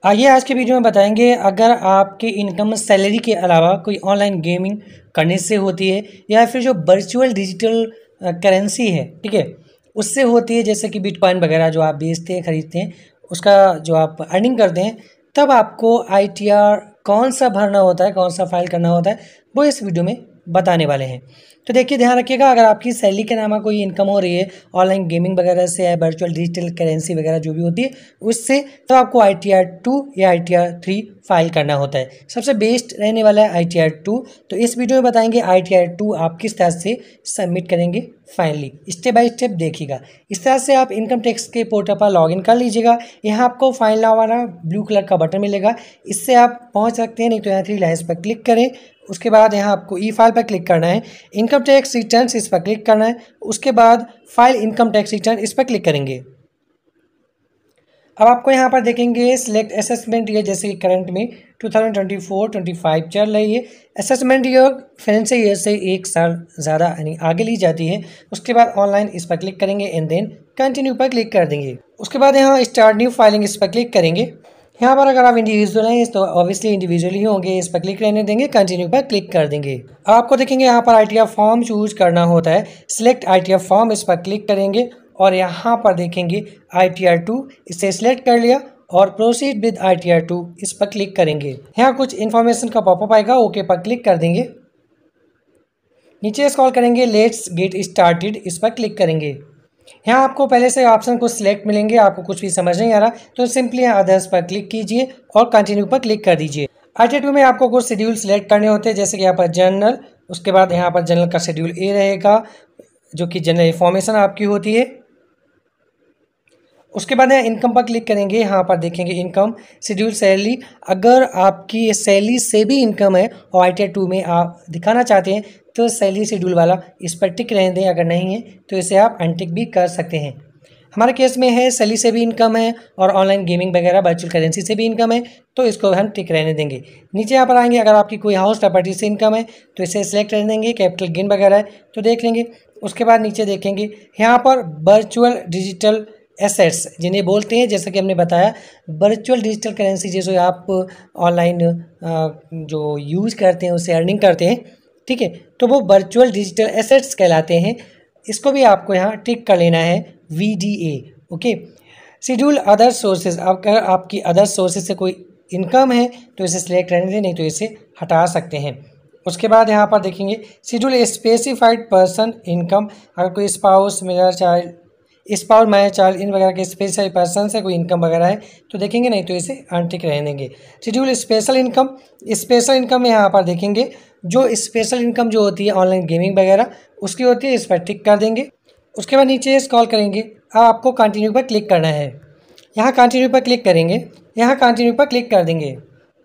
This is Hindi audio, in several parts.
आइए आज के वीडियो में बताएंगे अगर आपके इनकम सैलरी के अलावा कोई ऑनलाइन गेमिंग करने से होती है या फिर जो वर्चुअल डिजिटल करेंसी है, ठीक है, उससे होती है, जैसे कि बिटकॉइन वगैरह जो आप बेचते हैं खरीदते हैं, उसका जो आप अर्निंग करते हैं, तब आपको आईटीआर कौन सा भरना होता है, कौन सा फाइल करना होता है, वो इस वीडियो में बताने वाले हैं। तो देखिए, ध्यान रखिएगा, अगर आपकी सैलरी के नाम कोई इनकम हो रही है ऑनलाइन गेमिंग वगैरह से या वर्चुअल डिजिटल करेंसी वगैरह जो भी होती है उससे, तो आपको ITR-2 या ITR-3 फाइल करना होता है। सबसे बेस्ट रहने वाला है ITR-2। तो इस वीडियो में बताएंगे ITR-2 आप किस तरह से सबमिट करेंगे फाइनली, स्टेप बाय स्टेप देखिएगा। इस तरह से आप इनकम टैक्स के पोर्टल पर लॉगिन कर लीजिएगा। यहाँ आपको फाइल नाउ वाला ब्लू कलर का बटन मिलेगा, इससे आप पहुँच सकते हैं, नहीं तो यहाँ 3 लाइन्स पर क्लिक करें। उसके बाद यहाँ आपको ई फाइल पर क्लिक करना है, इनकम टैक्स रिटर्न्स इस पर क्लिक करना है। उसके बाद फाइल इनकम टैक्स रिटर्न इस पर क्लिक करेंगे। अब आपको यहाँ पर देखेंगे सिलेक्ट असेसमेंट ईयर, जैसे कि करंट में 2024-25 चल रही है। असेसमेंट ईयर फाइनेंशियल ईयर से 1 साल ज़्यादा यानी आगे ली जाती है। उसके बाद ऑनलाइन इस पर क्लिक करेंगे एंड देन कंटिन्यू पर क्लिक कर देंगे। उसके बाद यहाँ स्टार्ट न्यू फाइलिंग इस पर क्लिक करेंगे। यहाँ पर अगर आप इंडिविजुअल हैं तो ऑब्वियसली इंडिविजुअल ही होंगे, इस पर क्लिक रहने देंगे, कंटिन्यू पर क्लिक कर देंगे। आपको देखेंगे यहाँ पर ITR फॉर्म चूज करना होता है, सिलेक्ट ITR फॉर्म इस पर क्लिक करेंगे और यहाँ पर देखेंगे ITR-2 इसे सिलेक्ट कर लिया और प्रोसीड विद ITR-2 इस पर क्लिक करेंगे। यहाँ कुछ इन्फॉर्मेशन का पॉपअप आएगा, ओके पर क्लिक कर देंगे। नीचे स्क्रॉल करेंगे, लेट्स गेट स्टार्टेड इस पर क्लिक करेंगे। यहाँ आपको पहले से ऑप्शन कुछ सिलेक्ट मिलेंगे, आपको कुछ भी समझ नहीं आ रहा तो सिंपली यहाँ अदर्स पर क्लिक कीजिए और कंटिन्यू पर क्लिक कर दीजिए। ITR-2 में आपको कुछ शेड्यूल सिलेक्ट करने होते हैं, जैसे कि यहाँ पर जनरल, उसके बाद यहाँ पर जनरल का शेड्यूल ए रहेगा जो कि जनरल इन्फॉर्मेशन आपकी होती है। उसके बाद यहाँ इनकम पर क्लिक करेंगे, यहाँ पर देखेंगे इनकम शेड्यूल सैलरी। अगर आपकी सैलरी से भी इनकम है और ITR-2 में आप दिखाना चाहते हैं तो सैलरी शेड्यूल वाला इस पर टिक रहने दें, अगर नहीं है तो इसे आप अनटिक भी कर सकते हैं। हमारे केस में है सैलरी से भी इनकम है और ऑनलाइन गेमिंग वगैरह वर्चुअल करेंसी से भी इनकम है, तो इसको हम टिक रहने देंगे। नीचे यहाँ पर आएंगे, अगर आपकी कोई हाउस प्रॉपर्टी से इनकम है तो इसे सिलेक्ट रहने देंगे, कैपिटल गेन वगैरह है तो देख लेंगे। उसके बाद नीचे देखेंगे यहाँ पर वर्चुअल डिजिटल एसेट्स जिन्हें बोलते हैं, जैसा कि हमने बताया वर्चुअल डिजिटल करेंसी, जैसे आप ऑनलाइन जो यूज करते हैं उससे अर्निंग करते हैं, ठीक है, तो वो वर्चुअल डिजिटल एसेट्स कहलाते हैं। इसको भी आपको यहाँ टिक कर लेना है VDA, okay. Schedule other sources, अगर आपकी अदर सोर्सेज से कोई इनकम है तो इसे सिलेक्ट रहने दें, नहीं तो इसे हटा सकते हैं। उसके बाद यहाँ पर देखेंगे शेड्यूल स्पेसिफाइड पर्सन इनकम, अगर कोई स्पाउस मेरा child spouse my child in वगैरह के स्पेशल पर्सन से कोई इनकम वगैरह है तो देखेंगे, नहीं तो इसे अनटिक रहने देंगे। Schedule special income, special income में यहाँ पर देखेंगे जो स्पेशल इनकम जो होती है ऑनलाइन गेमिंग वगैरह उसकी होती है, इस पर टिक कर देंगे। उसके बाद नीचे स्क्रॉल करेंगे, आपको कंटिन्यू पर क्लिक करना है। यहाँ कंटिन्यू पर क्लिक करेंगे, यहाँ कंटिन्यू पर क्लिक कर देंगे।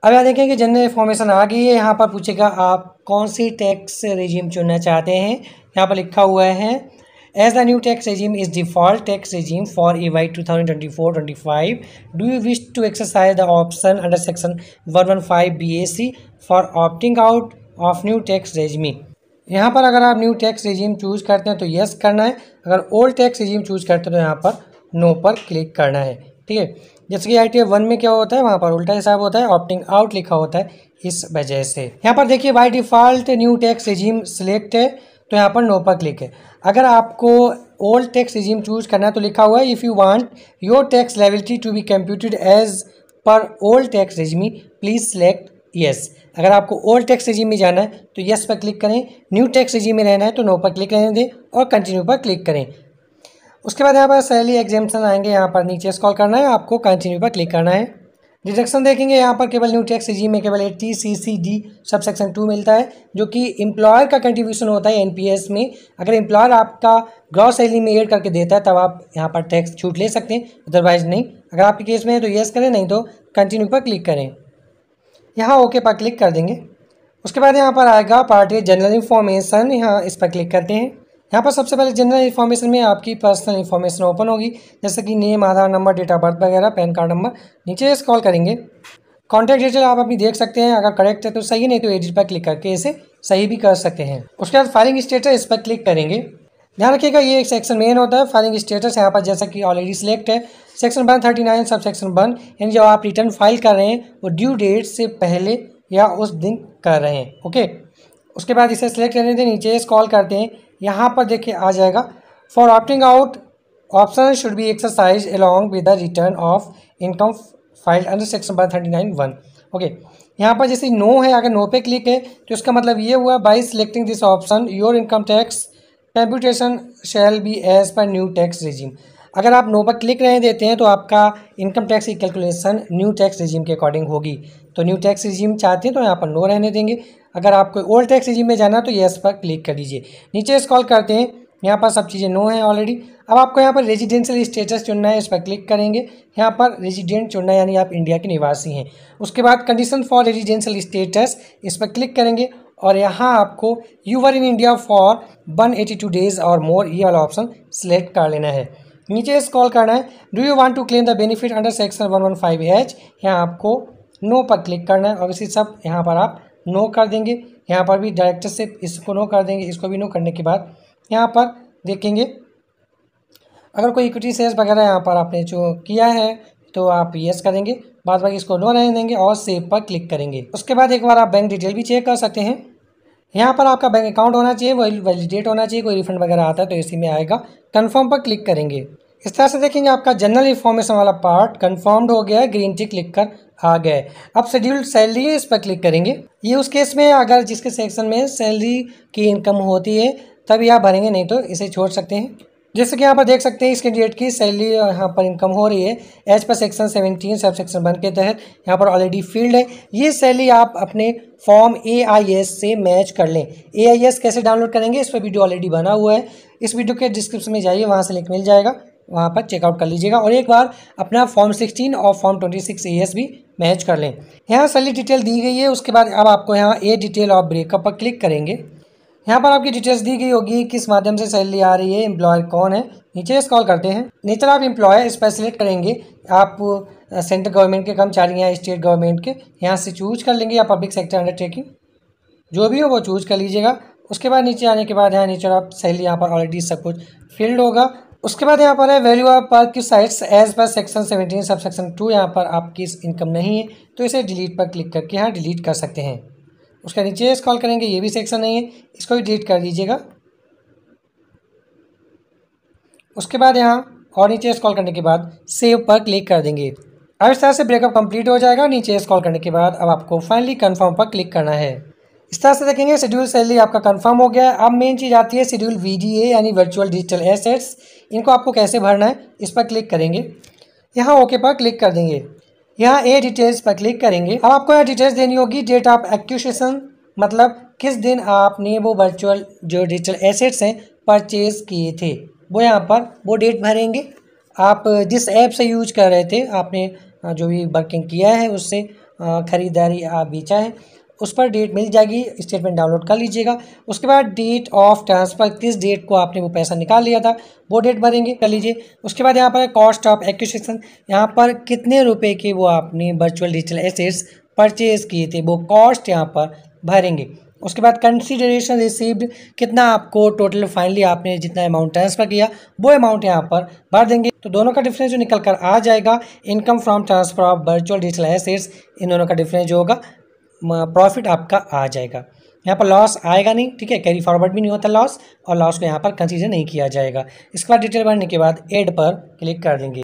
अब यहाँ देखेंगे जनरल इन्फॉर्मेशन आ गई है। यहाँ पर पूछेगा आप कौन सी टैक्स रेजिम चुनना चाहते हैं। यहाँ पर लिखा हुआ है As the new tax regime is default tax regime for EY 2024-25, do you wish to exercise the option under section 115 BAC for opting out of new tax regime? यहाँ पर अगर आप न्यू टैक्स रेजिम चूज करते हैं तो यस करना है, अगर ओल्ड टैक्स रेजिम चूज करते हैं तो यहाँ पर नो पर क्लिक करना है, ठीक है। जैसे कि ITR-1 में क्या होता है, वहाँ पर उल्टा हिसाब होता है, ऑप्टिंग आउट लिखा होता है, इस वजह से। यहाँ पर देखिए by default new tax regime select है तो यहाँ पर नो पर क्लिक है। अगर आपको ओल्ड टैक्स रेजिम चूज करना है तो लिखा हुआ है if you want your tax liability to be computed as per old tax regime please select yes. अगर आपको ओल्ड टैक्स रेजिम में जाना है तो यस पर क्लिक करें, न्यू टैक्स रेजिम में रहना है तो नो पर क्लिक रहने दें और कंटिन्यू पर क्लिक करें। उसके बाद यहाँ पर सैलरी एग्जेम्पशन आएंगे, यहाँ पर नीचे स्क्रॉल करना है, आपको कंटिन्यू पर क्लिक करना है। डिडक्शन देखेंगे, यहाँ पर केवल न्यू टैक्स रेजिम में केवल 80CC-D सब सेक्शन 2 मिलता है, जो कि एम्प्लॉयर का कंट्रीब्यूशन होता है NPS में। अगर एम्प्लॉयर आपका ग्रॉस सैलरी में ऐड करके देता है तब आप यहाँ पर टैक्स छूट ले सकते हैं, अदरवाइज नहीं। अगर आपके केस में है तो यस करें, नहीं तो कंटिन्यू पर क्लिक करें। यहाँ ओके पर क्लिक कर देंगे। उसके बाद यहाँ पर आएगा पार्ट जनरल इन्फॉर्मेशन, यहाँ इस पर क्लिक करते हैं। यहाँ पर सबसे पहले जनरल इन्फॉर्मेशन में आपकी पर्सनल इन्फॉर्मेशन ओपन होगी, जैसे कि name, Aadhaar number, date of birth वगैरह, पैन कार्ड नंबर। नीचे स्क्रॉल करेंगे, कॉन्टैक्ट डिटेल आप अपनी देख सकते हैं, अगर करेक्ट है तो सही, नहीं तो एडिट पर क्लिक करके इसे सही भी कर सकते हैं। उसके बाद फाइलिंग स्टेटस इस पर क्लिक करेंगे। ध्यान रखिएगा ये एक सेक्शन मेन होता है फाइलिंग स्टेटस। यहाँ पर जैसा कि ऑलरेडी सिलेक्ट है सेक्शन 139 सब सेक्शन 1 यानी जब आप रिटर्न फाइल कर रहे हैं वो ड्यू डेट से पहले या उस दिन कर रहे हैं। ओके, उसके बाद इसे सिलेक्ट करने दें, नीचे स्क्रॉल करते हैं, यहाँ पर देखिए आ जाएगा for opting out option should be exercise along with the return of income file under section 139(1). Okay, यहाँ पर जैसे नो है, अगर नो पे क्लिक है तो इसका मतलब ये हुआ by selecting this option your income tax computation shall be as per new tax regime. अगर आप नो पर क्लिक रहने देते हैं तो आपका इनकम टैक्स की कैलकुलेशन न्यू टैक्स रेजिम के अकॉर्डिंग होगी। तो न्यू टैक्स रेजिम चाहते हैं तो यहाँ पर नो रहने देंगे। अगर आपको ओल्ड टैक्स रेजिम में जाना तो येस पर क्लिक कर दीजिए। नीचे स्क्रॉल करते हैं, यहाँ पर सब चीज़ें नो हैं ऑलरेडी। अब आपको यहाँ पर रेजिडेंशियल स्टेटस चुनना है, इस पर क्लिक करेंगे। यहाँ पर रेजिडेंट चुनना है यानी आप इंडिया के निवासी हैं। उसके बाद कंडीशन फॉर रेजिडेंशियल स्टेटस, इस पर क्लिक करेंगे और यहाँ आपको you were in India for 182 days और मोर ये वाला ऑप्शन सिलेक्ट कर लेना है। नीचे स्क्रॉल करना है, do you want to claim the benefit under section 115H, यहाँ आपको नो पर क्लिक करना है और इसी सब यहाँ पर आप नो कर देंगे। यहाँ पर भी डायरेक्टर से इसको नो कर देंगे, इसको भी नो करने के बाद यहाँ पर देखेंगे अगर कोई इक्विटी शेयर्स वगैरह यहाँ पर आपने जो किया है तो आप यस करेंगे, बाद बाकी इसको नो रहने देंगे और सेव पर क्लिक करेंगे। उसके बाद एक बार आप बैंक डिटेल भी चेक कर सकते हैं। यहाँ पर आपका बैंक अकाउंट होना चाहिए, वैलिडेट होना चाहिए, कोई रिफंड वगैरह आता है तो इसी में आएगा। कन्फर्म पर क्लिक करेंगे। इस तरह से देखेंगे आपका जनरल इन्फॉर्मेशन वाला पार्ट कन्फर्म्ड हो गया है, ग्रीन टिक लिख कर आ गया है। अब शेड्यूल्ड सैलरी है, इस पर क्लिक करेंगे। ये उस केस में अगर जिसके सेक्शन में सैलरी की इनकम होती है तभी आप भरेंगे, नहीं तो इसे छोड़ सकते हैं। जैसे कि यहाँ पर देख सकते हैं इस कैंडिडेट की सैलरी यहाँ पर इनकम हो रही है as per section 17 sub section 1 के तहत। यहाँ पर ऑलरेडी फील्ड है। ये सैलरी आप अपने फॉर्म AIS से मैच कर लें। AIS कैसे डाउनलोड करेंगे, इस पर वीडियो ऑलरेडी बना हुआ है, इस वीडियो के डिस्क्रिप्शन में जाइए, वहाँ से लिंक मिल जाएगा, वहाँ पर चेकआउट कर लीजिएगा। और एक बार अपना फॉर्म 16 और फॉर्म 26 AS भी मैच कर लें। यहाँ सैलरी डिटेल दी गई है। उसके बाद अब आपको यहाँ ए डिटेल ऑफ ब्रेकअप पर क्लिक करेंगे। यहाँ पर आपकी डिटेल्स दी गई होगी, किस माध्यम से सैलरी आ रही है, एम्प्लॉयर कौन है। नीचे स्क्रॉल करते हैं, नेचर ऑफ एम्प्लॉय इस पर सिलेक्ट करेंगे। आप सेंट्रल गवर्नमेंट के कर्मचारी हैं, स्टेट गवर्नमेंट के, यहाँ से चूज कर लेंगे या पब्लिक सेक्टर अंडरटेकिंग जो भी हो वो चूज कर लीजिएगा। उसके बाद नीचे आने के बाद यहाँ नेचर ऑफ सैलरी यहाँ पर ऑलरेडी सब कुछ फील्ड होगा। उसके बाद यहाँ पर है वैल्यू ऑफ पर की sites as per section 17 sub section 2, यहाँ पर आपकी इनकम नहीं है तो इसे डिलीट पर क्लिक करके यहाँ डिलीट कर सकते हैं। उसके नीचे स्क्रॉल करेंगे, ये भी सेक्शन नहीं है, इसको भी डिलीट कर दीजिएगा। उसके बाद यहाँ और नीचे स्क्रॉल करने के बाद सेव पर क्लिक कर देंगे। अब इस तरह से ब्रेकअप कंप्लीट हो जाएगा। नीचे स्क्रॉल करने के बाद अब आपको फाइनली कंफर्म पर क्लिक करना है। इस तरह से देखेंगे शेड्यूल सैलरी आपका कंफर्म हो गया है। अब मेन चीज़ आती है शेड्यूल VDA यानी वर्चुअल डिजिटल एसेट्स। इनको आपको कैसे भरना है, इस पर क्लिक करेंगे, यहाँ ओके पर क्लिक कर देंगे, यहाँ ए डिटेल्स पर क्लिक करेंगे। अब आपको यहाँ डिटेल्स देनी होगी, डेट ऑफ एक्विजिशन मतलब किस दिन आपने वो वर्चुअल जो डिजिटल एसेट्स हैं परचेज किए थे, वो यहाँ पर वो डेट भरेंगे। आप जिस ऐप से यूज कर रहे थे, आपने जो भी वर्किंग किया है उससे ख़रीदारी आप बेचा है, उस पर डेट मिल जाएगी, स्टेटमेंट डाउनलोड कर लीजिएगा। उसके बाद डेट ऑफ ट्रांसफ़र, किस डेट को आपने वो पैसा निकाल लिया था वो डेट भरेंगे, कर लीजिए। उसके बाद यहाँ पर कॉस्ट ऑफ एक्विजिशन, यहाँ पर कितने रुपए के वो आपने वर्चुअल डिजिटल एसेट्स परचेज किए थे वो कॉस्ट यहाँ पर भरेंगे। उसके बाद कंसीडरेशन रिसीव्ड, कितना आपको टोटल फाइनली आपने जितना अमाउंट ट्रांसफ़र किया वो अमाउंट यहाँ पर भर देंगे। तो दोनों का डिफरेंस जो निकल कर आ जाएगा, income from transfer of virtual digital assets, इन दोनों का डिफरेंस जो होगा प्रॉफिट आपका आ जाएगा। यहाँ पर लॉस आएगा नहीं, ठीक है, कैरी फॉरवर्ड भी नहीं होता लॉस, और लॉस को यहाँ पर कंसीडर नहीं किया जाएगा। इसके बाद डिटेल भरने के बाद ऐड पर क्लिक कर देंगे।